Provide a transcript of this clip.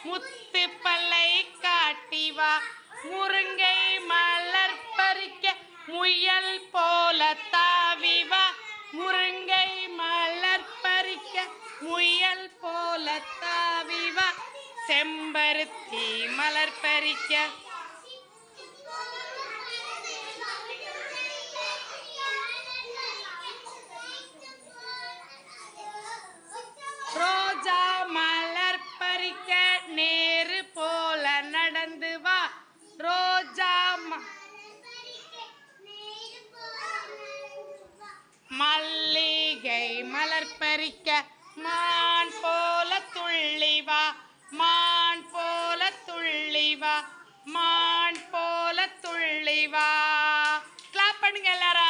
முத்து பல்லை காட்டி வா. முருங்கை மலர் பறிக்க முயல் போல தாவி வா. முருங்கை மலர் பறிக்க முயல் போல தாவி வா. செம்பருத்தி மலர் பறிக்க ரோஜா மலர் பறிக்க நேரு போல நடந்து வா. ரோஜா மல்லிகை மலர் பறிக்க மான் போல துள்ளி வா. மான் போல துள்ளி வா. மான் போல துள்ளி வா. கிளாப் பண்ணுங்க எல்லாரும்.